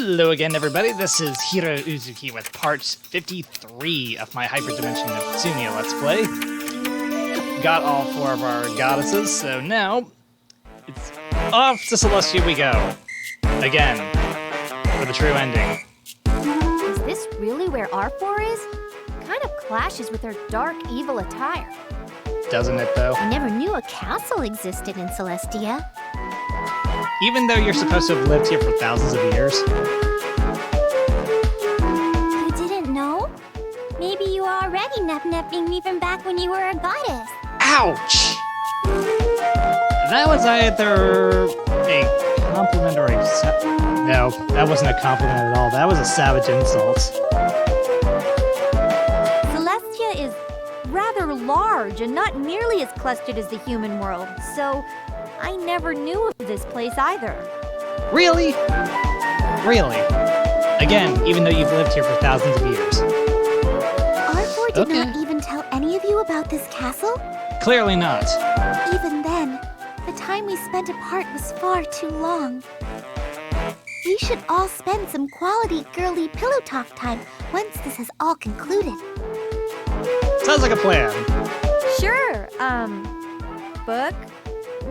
Hello again, everybody. This is Heero Uzuki with part 53 of my Hyperdimension Neptunia Let's Play. Got all 4 of our goddesses, so now it's off to Celestia we go. Again, for the true ending. Is this really where Arfoire is? Kind of clashes with her dark, evil attire. Doesn't it, though? I never knew a castle existed in Celestia. Even though you're supposed to have lived here for thousands of years. You didn't know? Maybe you were already nep-nepping me from back when you were a goddess. Ouch! That was either a compliment or a... No, that wasn't a compliment at all. That was a savage insult. Celestia is rather large and not nearly as clustered as the human world, so I never knew of this place either. Really? Really? Again, even though you've lived here for thousands of years. Arfoire did not even tell any of you about this castle? Clearly not. Even then, the time we spent apart was far too long. We should all spend some quality girly pillow talk time once this has all concluded. Sounds like a plan. Sure, Book?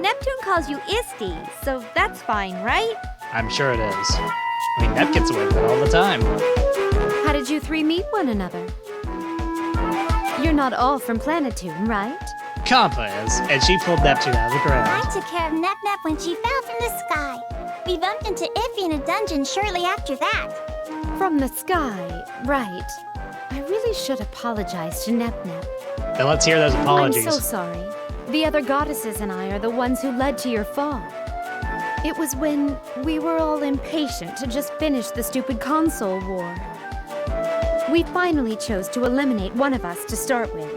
Neptune calls you Isti, so that's fine, right? I'm sure it is. I mean, Nep gets away with it all the time. How did you three meet one another? You're not all from Planetoon, right? Kampa is, and she pulled Neptune out of the ground. I took care of Nep-Nep when she fell from the sky. We bumped into Iffy in a dungeon shortly after that. From the sky, right. I really should apologize to Nep-Nep. Then let's hear those apologies. I'm so sorry. The other goddesses and I are the ones who led to your fall. It was when we were all impatient to just finish the stupid console war. We finally chose to eliminate one of us to start with.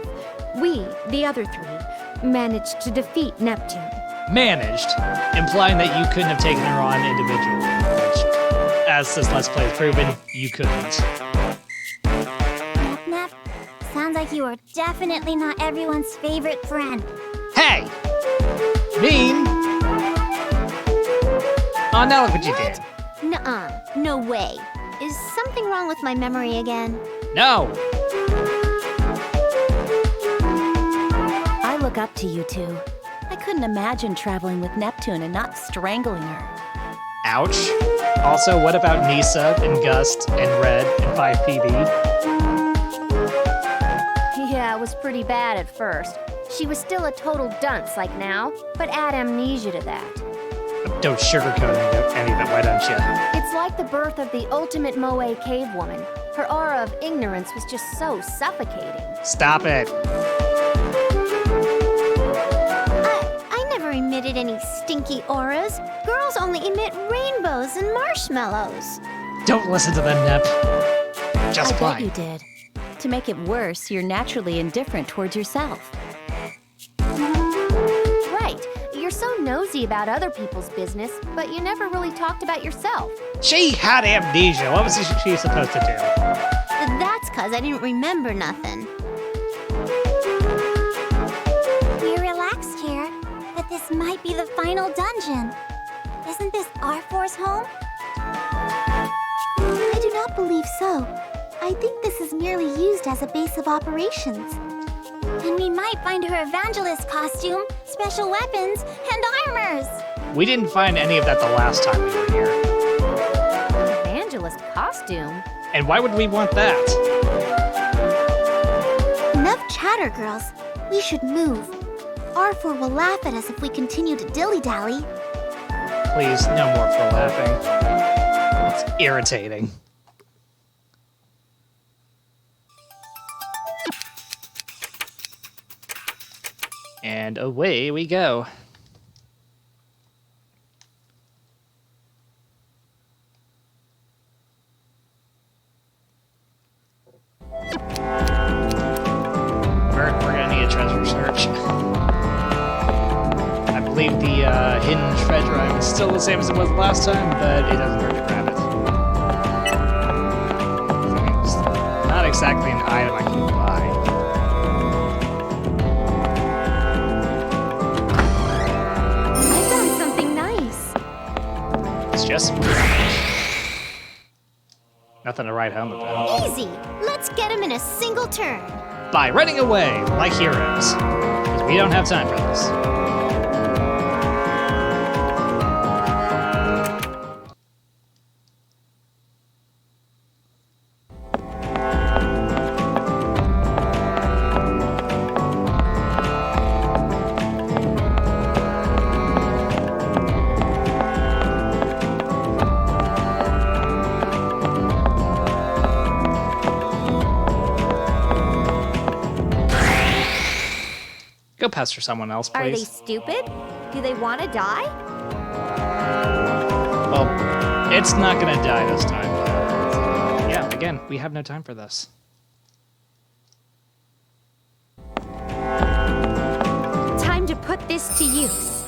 We, the other 3, managed to defeat Neptune. Managed, implying that you couldn't have taken her on individually, which, as this Let's Play has proven, you couldn't. Nep-Nep, sounds like you are definitely not everyone's favorite friend. Hey! Mean! Oh, now look what you did. Nuh-uh, no way. Is something wrong with my memory again? No! I look up to you two. I couldn't imagine traveling with Neptune and not strangling her. Ouch. Also, what about Nisa and Gust and Red and 5PB? Yeah, it was pretty bad at first. She was still a total dunce like now, but add amnesia to that. Don't sugarcoat any of it, why don't you? It's like the birth of the ultimate Moe cave woman. Her aura of ignorance was just so suffocating. Stop it. I never emitted any stinky auras. Girls only emit rainbows and marshmallows. Don't listen to them, Nep. Just I bet fine. you did. To make it worse, you're naturally indifferent towards yourself. Right. You're so nosy about other people's business, but you never really talked about yourself. She had amnesia. What was she supposed to do? That's 'cause I didn't remember nothing. We're relaxed here, but this might be the final dungeon. Isn't this Arfoire's home? I do not believe so. I think this is merely used as a base of operations. And we might find her evangelist costume, special weapons, and armors. We didn't find any of that the last time we were here. Evangelist costume? And why would we want that? Enough chatter, girls. We should move. Arfoire will laugh at us if we continue to dilly-dally. Please, no more for laughing. It's irritating. And away we go. We're gonna need a treasure search. I believe the hidden treasure item is still the same as it was last time, but it doesn't hurt to grab it. It's not exactly an item I can buy. I found something nice. It's just... Nothing to write home about. Easy. Let's get him in a single turn. By running away like heroes. Because we don't have time for this. Go pester someone else, Are they please. stupid? Do they want to die? Well, it's not gonna die this time. Yeah, again, we have no time for this. Time to put this to use.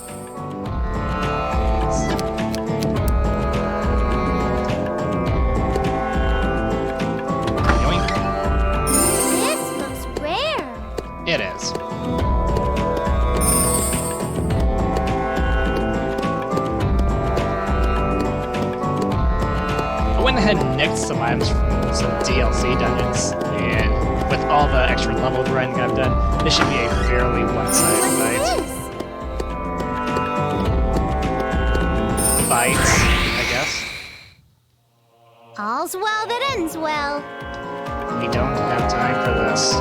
Yoink. This looks rare. It is. I went ahead and nicked some items from some DLC dungeons, and with all the extra level grinding I've done, this should be a fairly one-sided What's fight. this? Fights, I guess. All's well that ends well. We don't have time for this.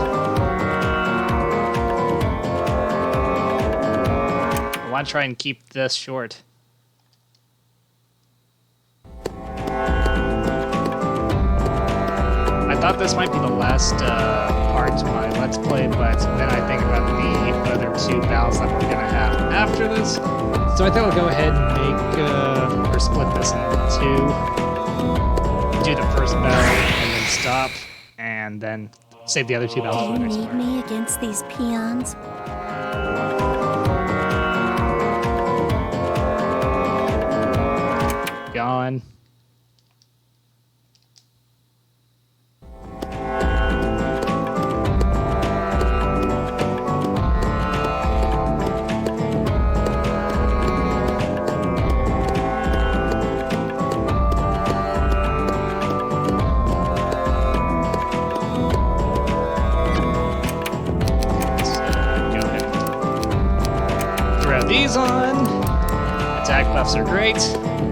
I want to try and keep this short. I thought this might be the last part to my Let's Play, but then I think about the other two battles that we're going to have after this. So I think I'll go ahead and make, or split this into two. Do the first battle, and then stop, and then save the other two battles for Do the you next need part. me against these peons? Gone. Go ahead. Throw these on. Attack buffs are great.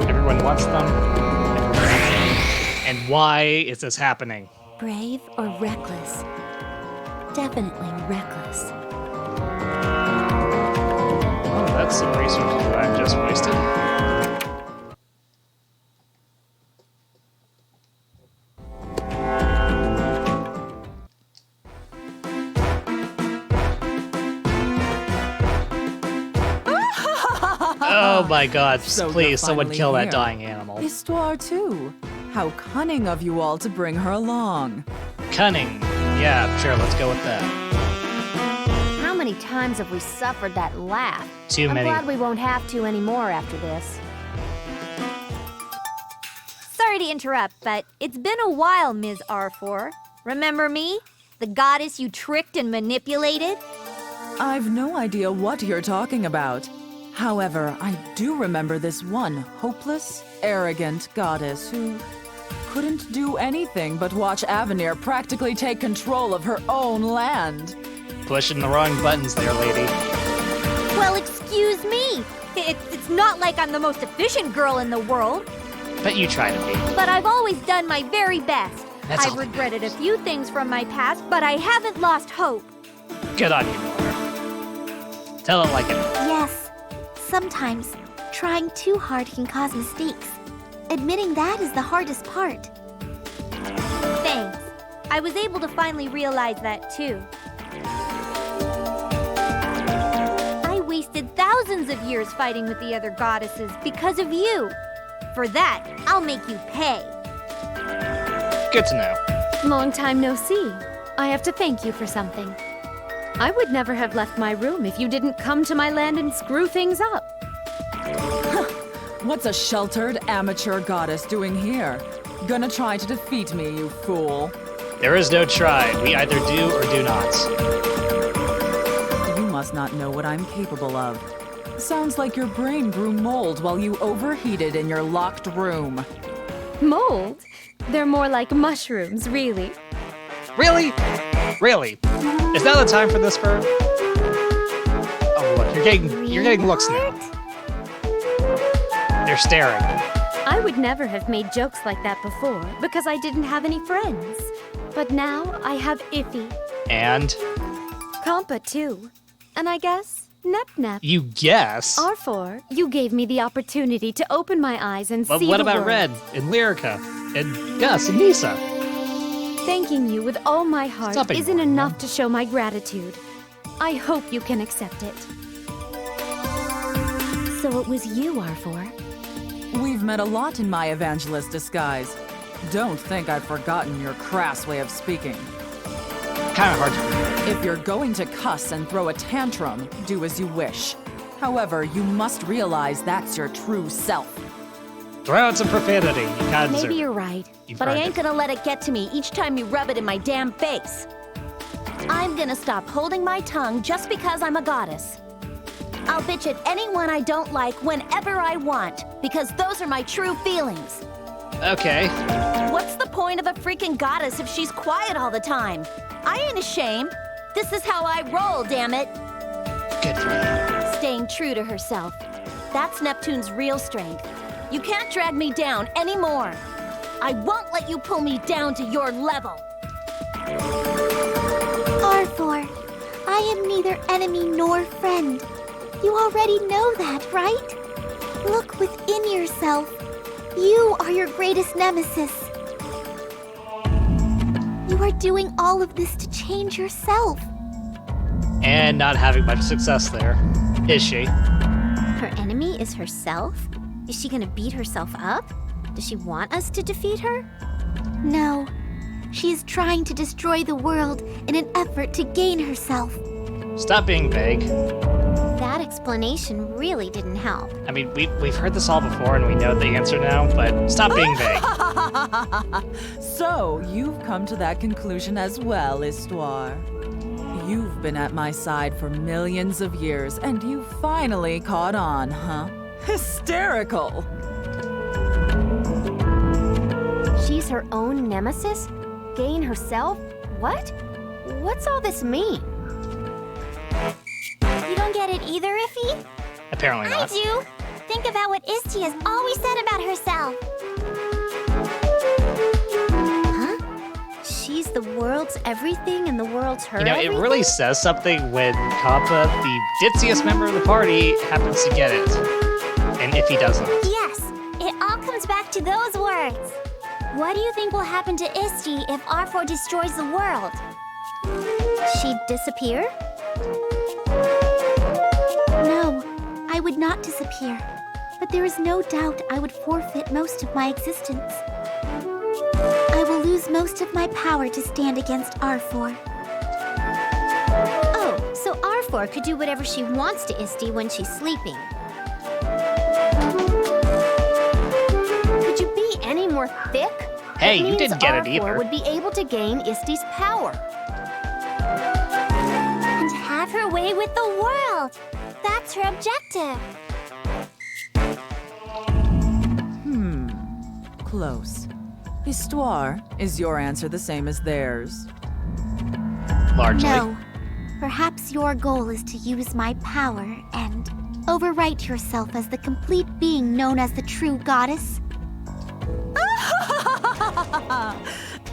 Everyone wants them. Everyone needs them. And why is this happening? Brave or reckless? Definitely reckless. Oh, that's some resources that I've just wasted. Oh my god, So please, you're someone finally kill that here. dying animal. Histoire too. How cunning of you all to bring her along. Cunning. Yeah, sure, let's go with that. How many times have we suffered that laugh? Too many. I'm glad we won't have to anymore after this. Sorry to interrupt, but it's been a while, Ms. Arfoire. Remember me? The goddess you tricked and manipulated? I've no idea what you're talking about. However, I do remember this one hopeless, arrogant goddess who couldn't do anything but watch Avenir practically take control of her own land. Pushing the wrong buttons there, lady. Well, excuse me. It's not like I'm the most efficient girl in the world, Bet you try to be. but I've always done my very best. That's I've all that regretted a few things from my past, but I haven't lost hope. Good on you, Laura. Tell it like it is. Yes, sometimes trying too hard can cause mistakes. Admitting that is the hardest part. Thanks. I was able to finally realize that too. I wasted thousands of years fighting with the other goddesses because of you. For that, I'll make you pay. Good to know. Long time no see. I have to thank you for something. I would never have left my room if you didn't come to my land and screw things up. What's a sheltered amateur goddess doing here? Gonna try to defeat me, you fool. There is no try. We either do or do not. You must not know what I'm capable of. Sounds like your brain grew mold while you overheated in your locked room. Mold? They're more like mushrooms, really. Really? Really? Is now the time for this, Fern? Oh, look, you're getting looks now. They're staring. I would never have made jokes like that before because I didn't have any friends. But now I have Iffy. And? Compa, too. And I guess Nep. You guess? Arfoire, you gave me the opportunity to open my eyes and But see what the about world. Red and Lyrica and Gus and Nisa? Thanking you with all my heart Stop isn't ignoring enough them. to show my gratitude. I hope you can accept it. So it was you, Arfoire. We've met a lot in my evangelist disguise. Don't think I've forgotten your crass way of speaking. Kind of hard to remember. If you're going to cuss and throw a tantrum, do as you wish. However, you must realize that's your true self. Throw out some profanity. You kind of deserve Maybe it. you're right, You've but I earned ain't it. gonna let it get to me each time you rub it in my damn face. I'm gonna stop holding my tongue just because I'm a goddess. I'll bitch at anyone I don't like whenever I want, because those are my true feelings. Okay. What's the point of a freaking goddess if she's quiet all the time? I ain't ashamed. This is how I roll, damn it. Good for you. Staying true to herself. That's Neptune's real strength. You can't drag me down anymore. I won't let you pull me down to your level. Arfoire, I am neither enemy nor friend. You already know that, right? Look within yourself. You are your greatest nemesis. You are doing all of this to change yourself. And not having much success there. Is she? Her enemy is herself? Is she gonna beat herself up? Does she want us to defeat her? No, she is trying to destroy the world in an effort to gain herself. Stop being vague. That explanation really didn't help. I mean, we've heard this all before and we know the answer now, but stop being vague. So, you've come to that conclusion as well, Histoire. You've been at my side for millions of years, and you finally caught on, huh? Hysterical! She's her own nemesis? Gain herself? What? What's all this mean? You don't get it either, Iffy? Apparently I not. do. Think about what Isti has always said about herself. Huh? She's the world's everything and the world's her You know, it everything? really says something when Kappa, the ditziest member of the party, happens to get it. And if he doesn't. Yes, it all comes back to those words. What do you think will happen to Isti if Arfoire destroys the world? She'd disappear? No, I would not disappear. But there is no doubt I would forfeit most of my existence. I will lose most of my power to stand against Arfoire. Oh, so Arfoire could do whatever she wants to Isti when she's sleeping. Could you be any more thick? Hey, It you means didn't get it Arfoire either. would be able to gain Isti's power. And have her way with the world. That's her objective. Close. Histoire, is your answer the same as theirs? Largely. No. Perhaps your goal is to use my power and overwrite yourself as the complete being known as the true goddess.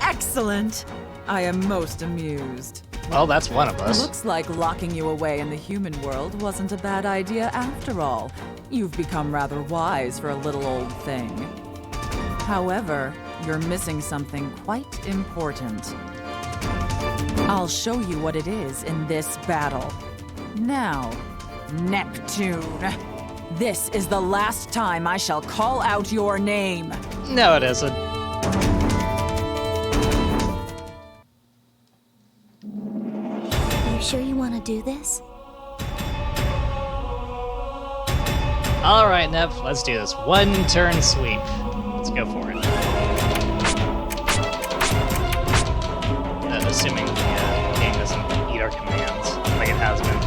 Excellent! I am most amused. Well, that's one of us. Looks like locking you away in the human world wasn't a bad idea after all. You've become rather wise for a little old thing. However, you're missing something quite important. I'll show you what it is in this battle. Now, Neptune. This is the last time I shall call out your name. No, it isn't. You sure you want to do this? All right, Nep, let's do this. One turn sweep. Let's go for it. Assuming the game doesn't eat our commands like it has been.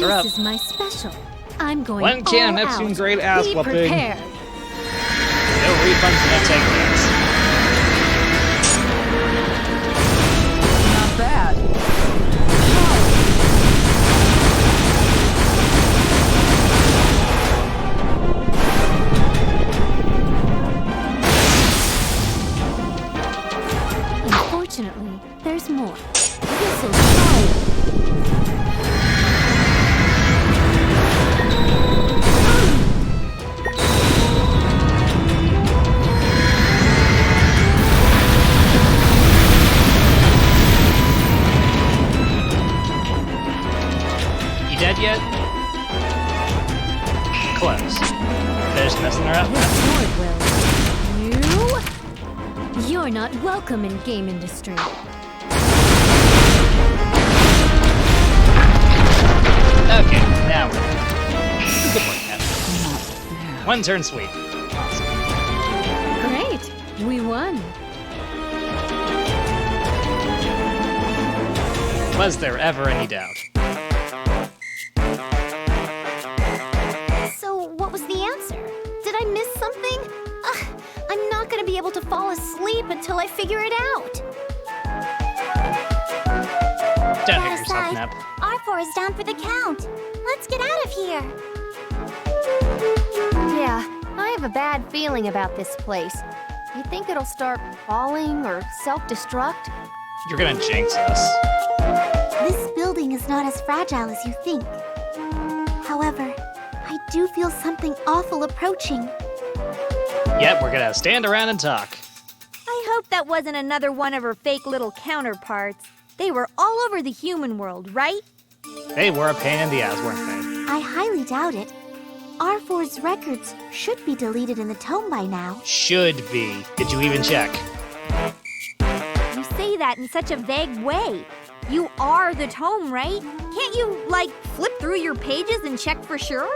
Missiles are up. This is my special. I'm going One can all Neptune out. grade ass Be whooping. prepared. No refunds, no takedowns. Not bad. Unfortunately, there's more. This'll show. You dead yet? Close. They're just messing her up. This sword will. You're not welcome in game industry. Okay, now we're good work, Nep. One turn sweep. Great. We won. Was there ever any doubt? So, what was the answer? Did I miss something? Ugh, I'm not gonna be able to fall asleep until I figure it out. Don't hit That yourself, aside, Nep. Arfoire is down for the count. Let's get out of here. Yeah, I have a bad feeling about this place. You think it'll start falling or self-destruct? You're gonna jinx us. This building is not as fragile as you think. However, I do feel something awful approaching. Yep, we're gonna stand around and talk. I hope that wasn't another one of her fake little counterparts. They were all over the human world, right? They were a pain in the ass, weren't they? I highly doubt it. Arfoire's records should be deleted in the tome by now. Should be. Did you even check? You say that in such a vague way. You are the tome, right? Can't you, like, flip through your pages and check for sure?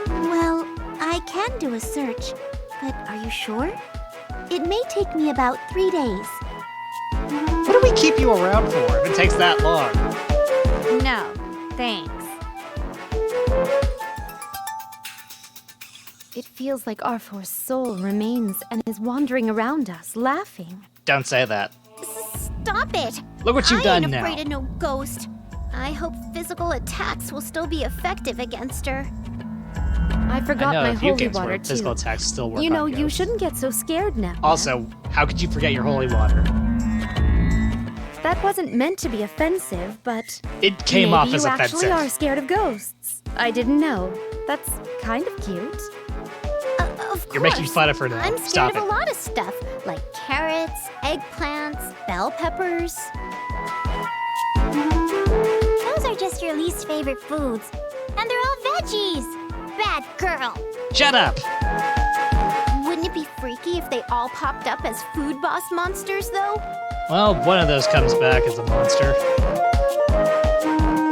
Well, I can do a search, but are you sure? It may take me about 3 days. What do we keep you around for if it takes that long? No, thanks. It feels like Arfoire's soul remains and is wandering around us, laughing. Don't say that. Stop it! Look what you've I done ain't now. afraid of no ghost. I hope physical attacks will still be effective against her. I forgot I know my a few holy games water where physical too. attacks still work You know, on you ghosts. shouldn't get so scared now. Also, how could you forget your holy water? That wasn't meant to be offensive, but It came maybe off as you offensive. actually are scared of ghosts. I didn't know. That's kind of cute. Of You're making course. fun of her now. I'm scared Stop of it. a lot of stuff, like carrots, eggplants, bell peppers. Those are just your least favorite foods. And they're all veggies. Bad girl. Shut up! Wouldn't it be freaky if they all popped up as food boss monsters, though? Well, one of those comes back as a monster.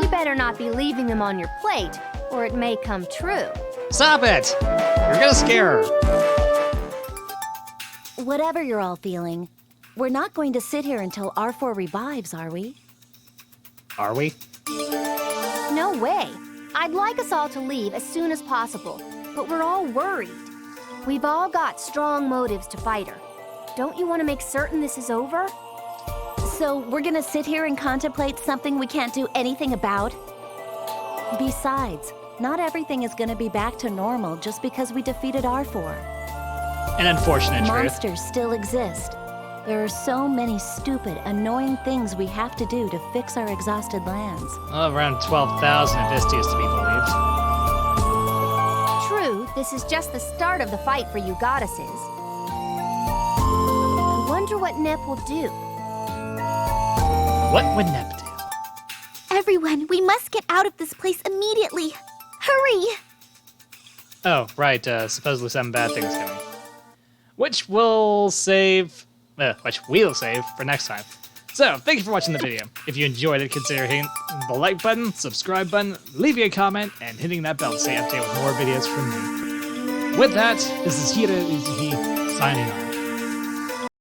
You better not be leaving them on your plate, or it may come true. Stop it! You're gonna scare her. Whatever you're all feeling, we're not going to sit here until Arfoire revives, are we? Are we? No way. I'd like us all to leave as soon as possible, but we're all worried. We've all got strong motives to fight her. Don't you want to make certain this is over? So we're gonna sit here and contemplate something we can't do anything about? Besides, not everything is gonna be back to normal just because we defeated Arfoire. An unfortunate truth. Monsters still exist. There are so many stupid, annoying things we have to do to fix our exhausted lands. Around 12,000 if this is to be believed. True, this is just the start of the fight for you goddesses. I wonder what Nep will do. What would Nep do? Everyone, we must get out of this place immediately. Hurry! Oh, right, supposedly some bad things coming. Which we'll save for next time. So, thank you for watching the video. If you enjoyed it, consider hitting the like button, subscribe button, leaving a comment, and hitting that bell to stay updated with more videos from me. With that, this is Heero Uzuki, signing off.